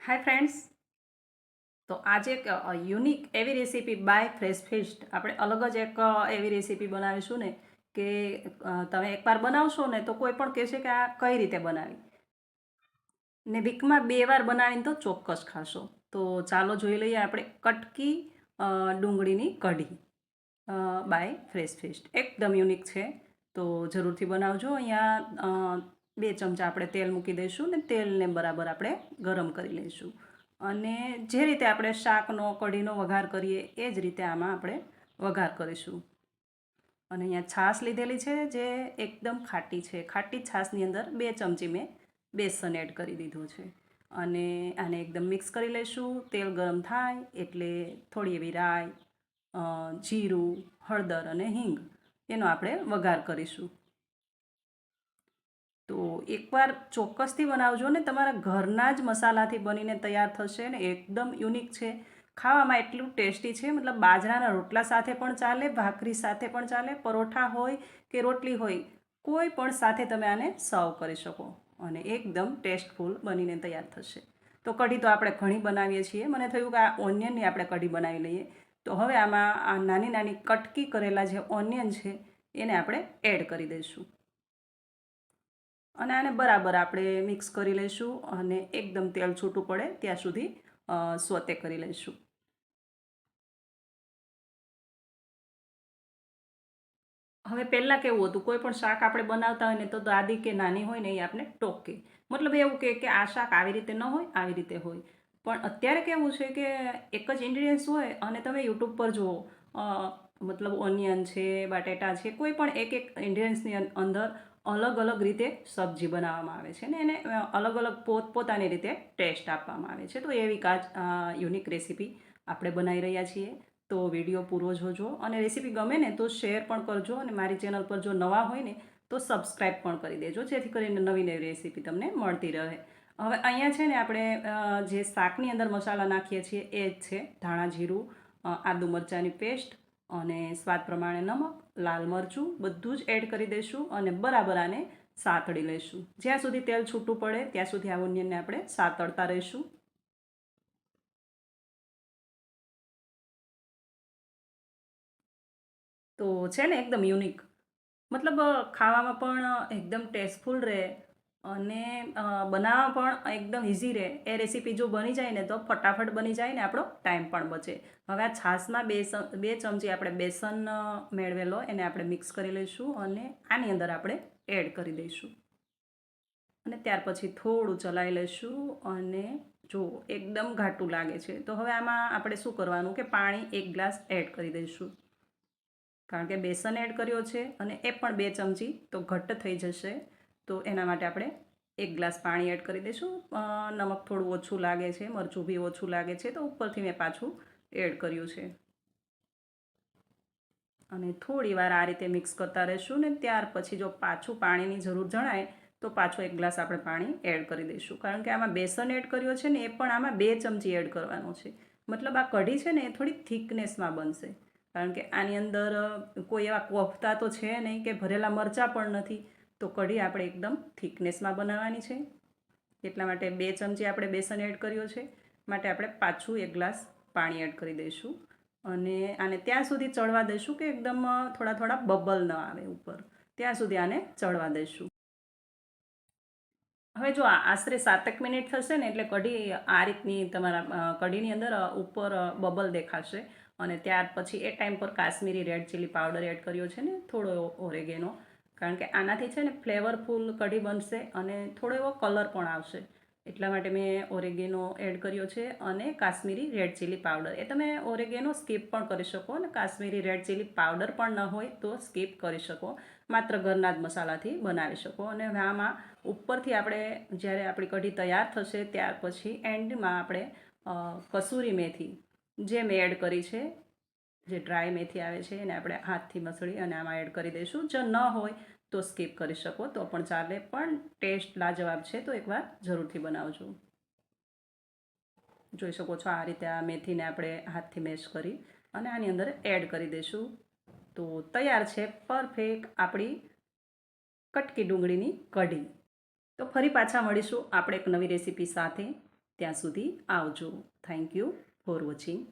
Hi friends, તો આજે એક યુનિક એવી રેસીપી બાય ફ્રેશ ફિસ્ટ આપણે અલગ જ એક એવી રેસીપી બનાવીશું ને કે તમે એકવાર બનાવશો ને તો કોઈ પણ કહેશે કે આ કઈ રીતે બનાવી ને વીકમાં 2 વાર બનાવીને તો ચોક્કસ ખાશો. તો ચાલો જોઈ લઈએ આપણે કટકી ડુંગળીની કઢી બાય ફ્રેશ ફિસ્ટ. એકદમ યુનિક છે, તો જરૂરથી બનાવજો. અહીંયા 2 ચમચા આપણે તેલ મૂકી દઈશું ને તેલને બરાબર આપણે ગરમ કરી લઈશું. અને જે રીતે આપણે શાકનો કઢીનો વઘાર કરીએ એ જ રીતે આમાં આપણે વઘાર કરીશું. અને અહીંયા છાશ લીધેલી છે જે એકદમ ખાટી છે. ખાટી છાશની અંદર 2 ચમચી મેં બેસન એડ કરી દીધું છે. અને આને એકદમ મિક્સ કરી લઈશું. તેલ ગરમ થાય એટલે થોડી એવી રાઈ, જીરું, હળદર અને હિંગ એનો આપણે વઘાર કરીશું. તો એકવાર ચોક્કસથી બનાવજો ને, તમારા ઘરના જ મસાલાથી બનીને તૈયાર થશે ને એકદમ યુનિક છે. ખાવામાં એટલું ટેસ્ટી છે, મતલબ બાજરાના રોટલા સાથે પણ ચાલે, ભાખરી સાથે પણ ચાલે, પરોઠા હોય કે રોટલી હોય, કોઈ પણ સાથે તમે આને સર્વ કરી શકો અને એકદમ ટેસ્ટફુલ બનીને તૈયાર થશે. તો કઢી તો આપણે ઘણી બનાવીએ છીએ. મને થયું કે આ ઓનિયનની આપણે કઢી બનાવી લઈએ. તો હવે આમાં આ નાની નાની કટકી કરેલા જે ઓનિયન છે એને આપણે એડ કરી દઈશું અને આને બરાબર આપણે મિક્સ કરી લઈશું અને એકદમ તેલ છૂટું પડે ત્યાં સુધી સોતે કરી લઈશું. હવે પહેલાં કેવું હતું, કોઈ પણ શાક આપણે બનાવતા હોય ને તો દાદી કે નાની હોય ને એ આપણે ટોકે, મતલબ એવું કે આ શાક આવી રીતે ન હોય, આવી રીતે હોય. પણ અત્યારે કેવું છે કે એક જ ઇન્ગ્રીડિયન્ટ્સ હોય અને તમે યુટ્યુબ પર જુઓ, મતલબ ઓનિયન છે, બટેટા છે, કોઈ પણ એક ઇન્ગ્રીડિયન્ટ્સની અંદર અલગ અલગ રીતે સબ્જી બનાવવામાં આવે છે ને એને અલગ અલગ પોતપોતાની રીતે ટેસ્ટ આપવામાં આવે છે. તો એવી યુનિક રેસીપી આપણે બનાવી રહ્યા છીએ. તો વિડીયો પૂરો જોજો અને રેસીપી ગમે ને તો શેર પણ કરજો અને મારી ચેનલ પર જો નવા હોય ને તો સબસ્ક્રાઈબ પણ કરી દેજો, જેથી કરીને નવી નવી રેસીપી તમને મળતી રહે. હવે અહીંયા છે ને આપણે જે શાકની અંદર મસાલા નાખીએ છીએ એ જ છે ધાણા જીરું, આદુ મરચાંની પેસ્ટ અને સ્વાદ પ્રમાણે નમક, લાલ મરચું બધું જ એડ કરી દઈશું અને બરાબર આને સાતળી લઈશું. જ્યાં સુધી તેલ છૂટું પડે ત્યાં સુધી આ ઓનિયનને આપણે સાતળતા રહીશું. તો છે ને એકદમ યુનિક, મતલબ ખાવામાં પણ એકદમ ટેસ્ટફુલ રહે અને બનાવવામાં પણ એકદમ ઇઝી રહે. એ રેસીપી જો બની જાય ને તો ફટાફટ બની જાય ને આપણો ટાઈમ પણ બચે. હવે આ છાશમાં 2 ચમચી આપણે બેસન મેળવેલો એને આપણે મિક્સ કરી લઈશું અને આની અંદર આપણે એડ કરી દઈશું અને ત્યાર પછી થોડું ચલાવી લઈશું. અને જો એકદમ ઘાટું લાગે છે તો હવે આમાં આપણે શું કરવાનું કે પાણી 1 ગ્લાસ એડ કરી દઈશું, કારણ કે બેસન એડ કર્યો છે અને એ પણ 2 ચમચી તો ઘટ્ટ થઈ જશે. તો એના માટે આપણે 1 ગ્લાસ પાણી એડ કરી દઈશું. નમક થોડું ઓછું લાગે છે, મરચું બી ઓછું લાગે છે, તો ઉપરથી મેં પાછું એડ કર્યું છે અને થોડી વાર આ રીતે મિક્સ કરતા રહીશું. ને ત્યાર પછી જો પાછું પાણીની જરૂર જણાય તો પાછો 1 ગ્લાસ આપણે પાણી એડ કરી દઈશું, કારણ કે આમાં બેસન એડ કર્યો છે ને એ પણ આમાં 2 ચમચી એડ કરવાનો છે. મતલબ આ કઢી છે ને એ થોડી થિકનેસમાં બનશે, કારણ કે આની અંદર કોઈ એવા કોફતા તો છે નહીં કે ભરેલા મરચાં પણ નથી. તો કઢી આપણે એકદમ થિકનેસમાં બનાવવાની છે, એટલા માટે 2 ચમચી આપણે બેસન એડ કર્યો છે, માટે આપણે પાછું 1 ગ્લાસ પાણી એડ કરી દઈશું અને આને ત્યાં સુધી ચડવા દઈશું કે એકદમ થોડા થોડા બબલ ન આવે ઉપર, ત્યાં સુધી આને ચડવા દઈશું. હવે જો આશરે 7 મિનિટ થશે ને એટલે કઢી આ રીતની તમારા કઢીની અંદર ઉપર બબલ દેખાશે. અને ત્યાર પછી એ ટાઈમ પર Kashmiri red chilli powder add કર્યો છે ને થોડો ઓરેગેનો, કારણ કે આનાથી છે ને ફ્લેવરફુલ કઢી બનશે અને થોડો એવો કલર પણ આવશે. એટલા માટે મેં ઓરેગેનો એડ કર્યો છે અને કાશ્મીરી રેડ ચીલી પાવડર. એ તમે ઓરેગેનો સ્કીપ પણ કરી શકો અને કાશ્મીરી રેડ ચીલી પાવડર પણ ન હોય તો સ્કીપ કરી શકો, માત્ર ઘરના જ મસાલાથી બનાવી શકો. અને આમાં ઉપરથી આપણે જ્યારે આપણી કઢી તૈયાર થશે ત્યાર પછી એન્ડમાં આપણે કસૂરી મેથી જે મેં એડ કરી છે, જે ડ્રાય મેથી આવે છે એને આપણે હાથથી મસળી અને આમાં એડ કરી દઈશું. જો ન હોય તો સ્કીપ કરી શકો તો પણ ચાલે, પણ ટેસ્ટ લાજવાબ છે, તો એકવાર જરૂરથી બનાવજો. જોઈ શકો છો આ રીતે આ મેથીને આપણે હાથથી મેશ કરી અને આની અંદર એડ કરી દઈશું. તો તૈયાર છે પરફેક્ટ આપણી કટકી ડુંગળીની કઢી. તો ફરી પાછા મળીશું આપણે એક નવી રેસીપી સાથે. ત્યાં સુધી આવજો. Thank you for watching.